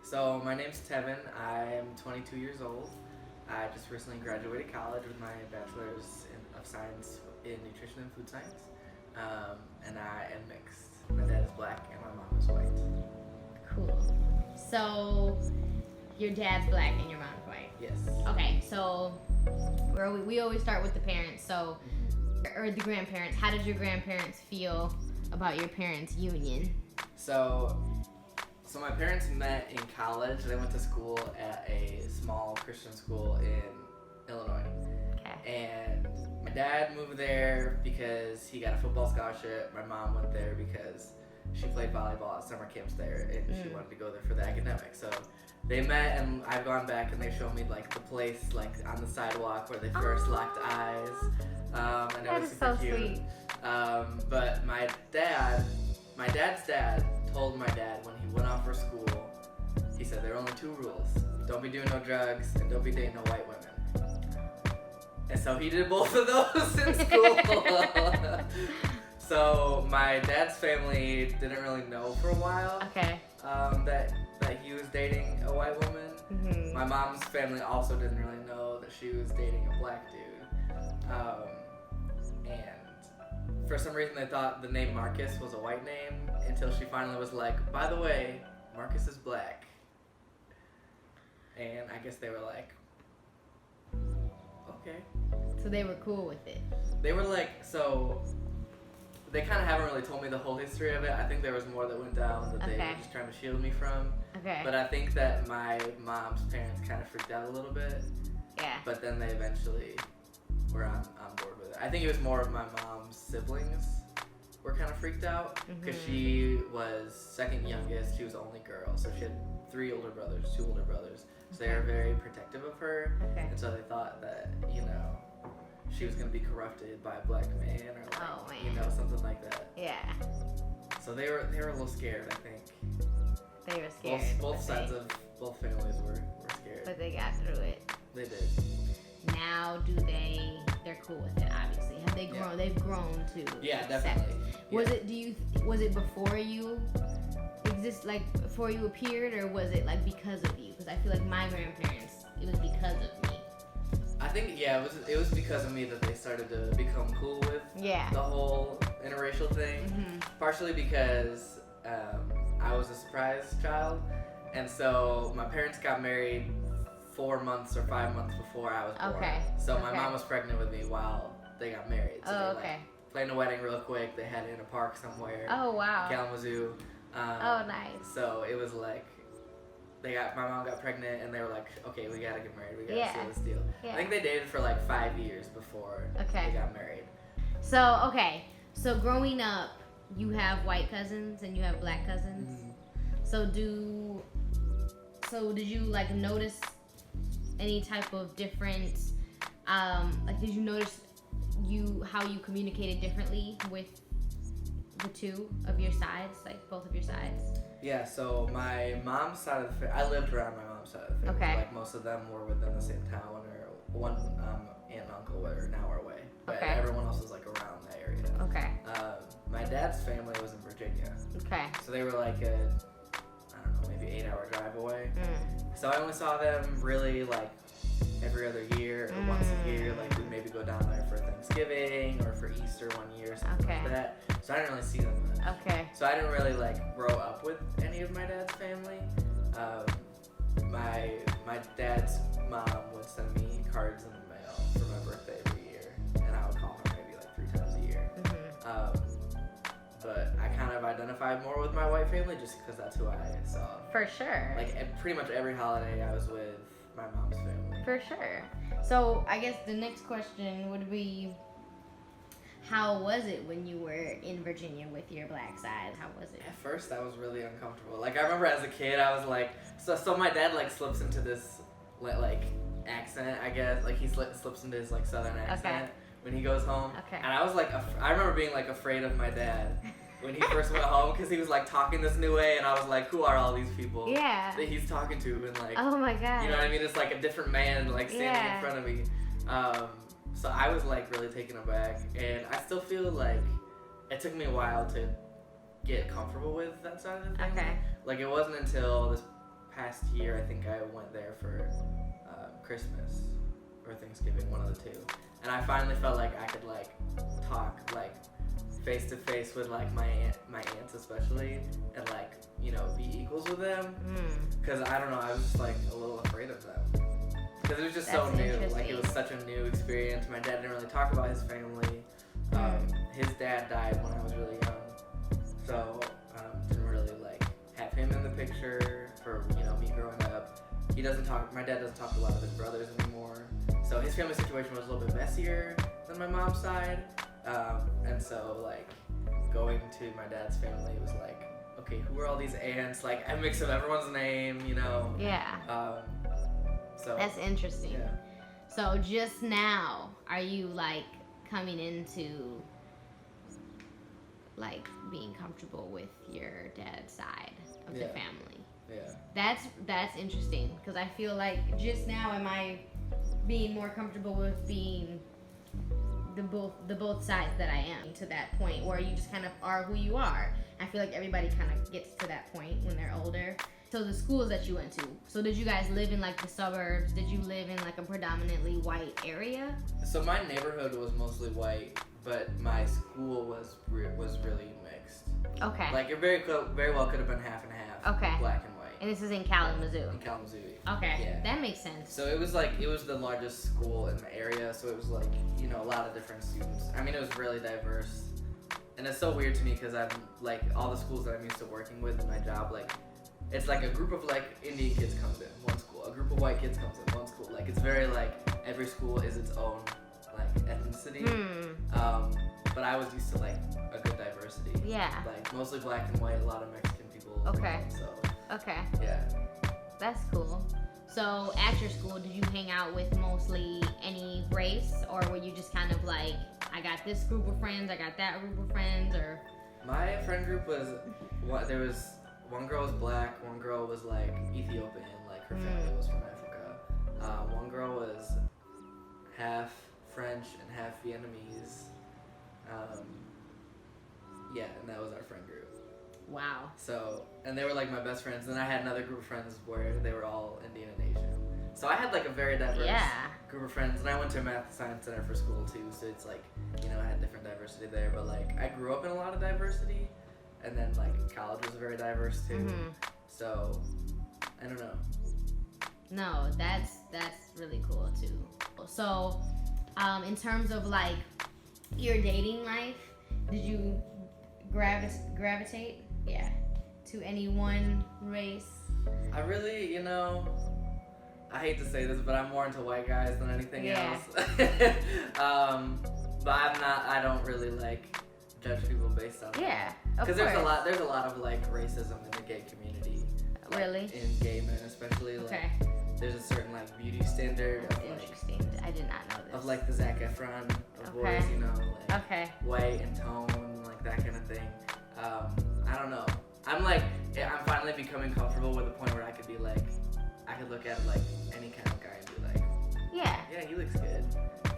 So my name's Tevin. I'm 22 years old. I just recently graduated college with my bachelor's of science in nutrition and food science. And I am mixed. My dad is black and my mom is white. Cool. So your dad's black and your mom's white. Yes. Okay, so we always start with the parents. So, or the grandparents. How did your grandparents feel about your parents' union? So my parents met in college. They went to school at a small Christian school in Illinois. Okay. And my dad moved there because he got a football scholarship. My mom went there because she played volleyball at summer camps there, and she wanted to go there for the academics. So they met, and I've gone back, and they showed me like the place, like on the sidewalk where they first locked eyes, and it was super cute. Sweet. But my dad's dad told my dad when he went off for school, he said there are only two rules: don't be doing no drugs, and don't be dating no white women. And so he did both of those in school. So my dad's family didn't really know for a while. Okay. That he was dating a white woman. Mm-hmm. My mom's family also didn't really know that she was dating a black dude. And for some reason they thought the name Marcus was a white name until she finally was like, by the way, Marcus is black. And I guess they were like, okay. So they were cool with it. They were like, so they kind of haven't really told me the whole history of it. I think there was more that went down that they were just trying to shield me from. Okay. But I think that my mom's parents kind of freaked out a little bit. Yeah. But then they eventually were on board with it. I think it was more of my mom's siblings were kind of freaked out because she was second youngest. She was the only girl. So she had two older brothers. So they were very protective of her. Okay. And so they thought that, she was going to be corrupted by a black man or something like that. Yeah. So they were a little scared, I think. They were scared. Both sides of both families were scared. But they got through it. They did. Now they're cool with it, obviously. Have they grown? Yeah. They've grown to Yeah, definitely. Yeah. Was it before you before you appeared, or was it like because of you? Because I feel like my grandparents, it was because of me. I think, it was because of me that they started to become cool with the whole interracial thing. Mm-hmm. Partially because I was a surprise child, and so my parents got married 4 months or 5 months before I was born. Okay. So my mom was pregnant with me while they got married. So they planned a wedding real quick. They had it in a park somewhere. Oh, wow. Kalamazoo. Oh, nice. So it was like, my mom got pregnant, and they were like, okay, we gotta get married. We gotta seal this deal. Yeah. I think they dated for like 5 years before they got married. So growing up, you have white cousins and you have black cousins. Mm-hmm. So did you like notice any type of difference? Did you notice how you communicated differently with the two of your sides, like both of your sides? Yeah, so my mom's side of the family, I lived around my mom's side of the family. Okay. Like most of them were within the same town, or one aunt and uncle were an hour away. But everyone else was like around that area. Okay. My dad's family was in Virginia. Okay. So they were like maybe 8-hour drive away. So I only saw them really like every other year or once a year. Like we'd maybe go down there for Thanksgiving or for Easter one year or something like that. So I didn't really see them much. Okay. So I didn't really like grow up with any of my dad's family. My dad's mom would send me cards in the mail for my birthday every year, and I would call her maybe like 3 times a year. But I kind of identified more with my white family just because that's who I saw. For sure. Like pretty much every holiday I was with my mom's family. For sure. So I guess the next question would be, how was it when you were in Virginia with your black side? How was it? At first, I was really uncomfortable. Like I remember as a kid, I was like, so my dad like slips into this like accent, I guess. Like he slips into his like southern accent when he goes home. Okay. And I was like, I remember being like afraid of my dad when he first went home because he was like talking this new way, and I was like, who are all these people that he's talking to? And like, oh my god, you know what I mean? It's like a different man like standing in front of me. So I was like really taken aback, and I still feel like it took me a while to get comfortable with that side of the thing. Okay. Like it wasn't until this past year, I think I went there for Christmas or Thanksgiving, one of the two. And I finally felt like I could like talk like face to face with like my aunts especially, and like, you know, be equals with them. Cause I don't know, I was just like a little afraid of them. Cause it was just so new. Like it was such a new experience. My dad didn't really talk about his family. His dad died when I was really young, so didn't really like have him in the picture for, you know, me growing up. He doesn't talk. My dad doesn't talk to a lot of his brothers anymore. So his family situation was a little bit messier than my mom's side. And so like going to my dad's family was like, okay, who are all these aunts? Like I mix up everyone's name, you know. Yeah. So that's interesting. Yeah. So just now, are you like coming into like being comfortable with your dad's side of the family? Yeah. That's interesting, because I feel like just now am I being more comfortable with being the both sides that I am, to that point where you just kind of are who you are. I feel like everybody kind of gets to that point when they're older. So the schools that you went to, so did you guys live in like the suburbs? Did you live in like a predominantly white area? So my neighborhood was mostly white, but my school was really mixed. Okay. Like it very well could have been half and half. Okay. Black and white. And this is in Kalamazoo. In Kalamazoo. Okay. Yeah. That makes sense. So it was the largest school in the area, so it was like, you know, a lot of different students. I mean, it was really diverse. And it's so weird to me because I'm like, all the schools that I'm used to working with in my job, like, it's like a group of like Indian kids comes in one school, a group of white kids comes in one school. Like it's very like every school is its own like ethnicity. But I was used to like a good diversity. Yeah. Like mostly black and white, a lot of Mexican people. Okay. So. Okay. Yeah. That's cool. So at your school, did you hang out with mostly any race, or were you just kind of like, I got this group of friends, I got that group of friends, or? My friend group was, there was, one girl was black, one girl was like Ethiopian, like her family was from Africa. One girl was half French and half Vietnamese. Yeah, and that was our friend group. Wow. So, and they were like my best friends. And I had another group of friends where they were all Indian and Asian. So I had like a very diverse group of friends. And I went to a math and science center for school too. So it's like, you know, I had different diversity there. But like, I grew up in a lot of diversity. And then like college was very diverse too. So, I don't know. No, that's really cool too. So, in terms of like your dating life, did you gravitate? Yeah, to any one race? I really, you know, I hate to say this, but I'm more into white guys than anything else. But I don't really like judge people based on that. Because there's a lot of like racism in the gay community. Like, really? In gay men especially. Like, there's a certain like beauty standard. That's interesting. I did not know this. Of like the Zac Efron of boys, you know, like white and tone, like that kind of thing. I don't know. I'm finally becoming comfortable with the point where I could be like, I could look at like any kind of guy and be like, yeah, he looks good.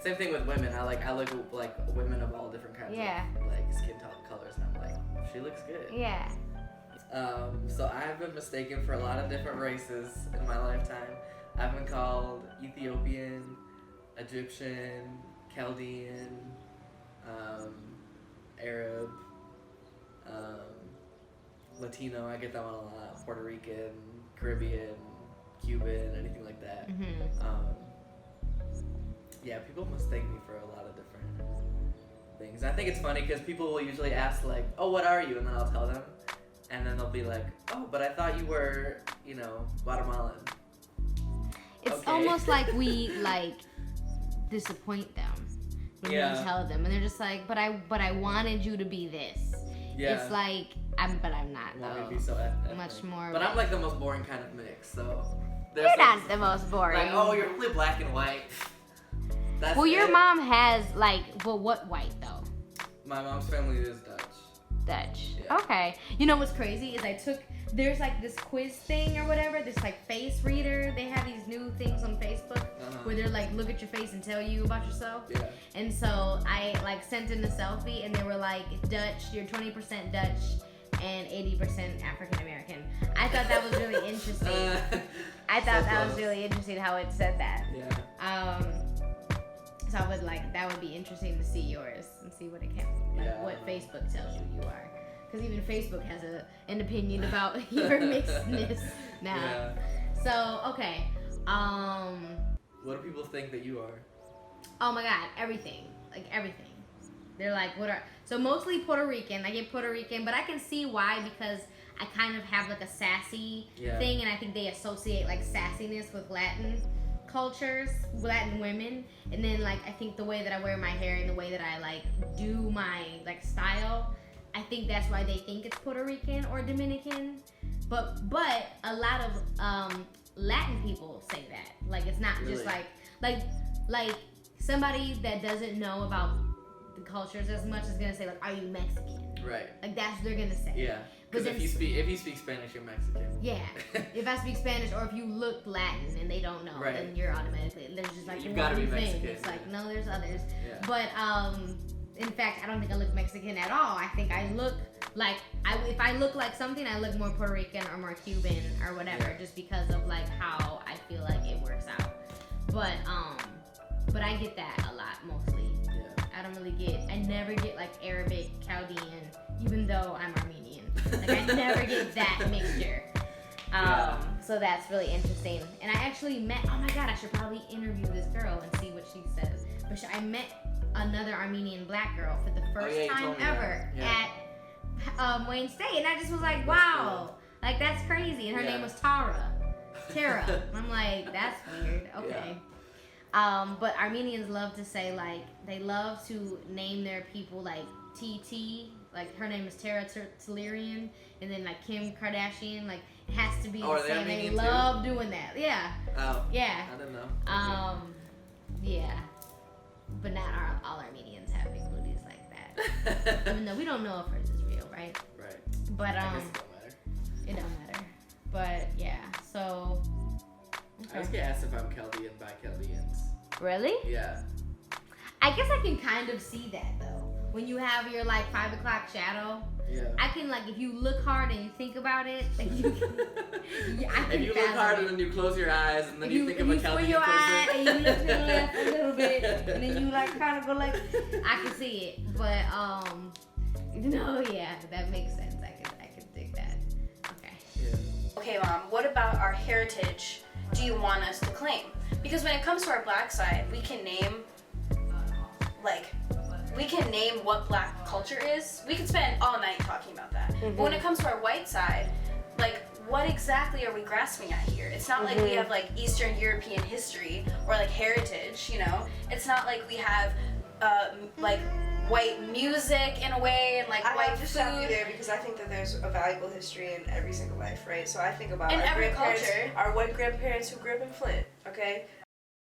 Same thing with women. I look at like women of all different kinds of like skin colors, and I'm like, she looks good. Yeah. So I have been mistaken for a lot of different races in my lifetime. I've been called Ethiopian, Egyptian, Chaldean, Arab, Latino, I get that one a lot, Puerto Rican, Caribbean, Cuban, anything like that. Yeah, people mistake me for a lot of different things. I think it's funny because people will usually ask like, oh, what are you? And then I'll tell them. And then they'll be like, oh, but I thought you were, you know, Guatemalan. It's almost like we like disappoint them when you tell them, and they're just like, but I wanted you to be this. Yeah. It's like, I'm not though. Be so much more. But I'm like the most boring kind of mix, so. You're not the most boring. Like, oh, you're only black and white. That's your mom has like, well, what white though? My mom's family is Dutch. Dutch. Yeah. Okay. You know what's crazy is there's like this quiz thing or whatever, this like face reader. They have these new things on Facebook where they're like, look at your face and tell you about yourself. Yeah. And so I like sent in a selfie and they were like, Dutch, you're 20% Dutch, and 80% African American. I thought that was really interesting. I thought that was really interesting how it said that. Yeah. So I would that would be interesting to see yours and see what it can, what Facebook tells you are. Because even Facebook has an opinion about your mixedness now. Yeah. So, okay. What do people think that you are? Oh my God, everything. Like everything. They're like, so mostly Puerto Rican. I get Puerto Rican, but I can see why, because I kind of have like a sassy thing, and I think they associate like sassiness with Latin cultures, Latin women. And then like, I think the way that I wear my hair and the way that I like do my like style, I think that's why they think it's Puerto Rican or Dominican. But a lot of Latin people say that. Like, it's not just like somebody that doesn't know about the cultures as much is gonna say like, are you Mexican? Right. Like that's what they're gonna say. Yeah. Because if you speak Spanish, you're Mexican. Yeah. If I speak Spanish, or if you look Latin and they don't know, then you're automatically, there's just like you gotta be Mexican. It's like, no, there's others. Yeah. But in fact, I don't think I look Mexican at all. I think I look like if I look like something, I look more Puerto Rican or more Cuban or whatever, just because of like how I feel like it works out. But I get that a lot mostly. Yeah. I never get like Arabic, Chaldean, even though I'm Armenian. Like I never get that mixture. So that's really interesting. And I actually met, oh my God, I should probably interview this girl and see what she says. But I met another Armenian black girl for the first time ever at Wayne State. And I just was like, wow, cool. Like that's crazy. And her name was Tara. And I'm like, that's weird. Okay. But Armenians love to say like, they love to name their people like TT. Like her name is Tara Tellurian, and then like Kim Kardashian, like it has to be the same. They love doing that. Yeah. Oh. Yeah. I don't know. Yeah. But not all Armenians have big booties like that. Even though we don't know if hers is real, right? Right. But I guess it don't matter. It don't matter. But yeah, so. Okay. I always get asked if I'm Chaldean by Chaldeans. Really? Yeah. I guess I can kind of see that though. When you have your like 5 o'clock shadow, I can like if you look hard and you think about it, like you can, if you look hard and then you close your eyes and then you think of a Chaldean your person. eye and you look to the left a little bit and then you like kind of go like, I can see it, but no, yeah, that makes sense. I can dig that. Okay. Yeah. Okay, Mom. What about our heritage? Do you want us to claim? Because when it comes to our black side, we can name what black culture is. We could spend all night talking about that. Mm-hmm. But when it comes to our white side, like what exactly are we grasping at here? It's not like we have like Eastern European history or like heritage, you know? It's not like we have like white music in a way and like white food. I have to stop you there because I think that there's a valuable history in every single life, right? So I think about in our every grandparents, culture. our white grandparents who grew up in Flint, okay?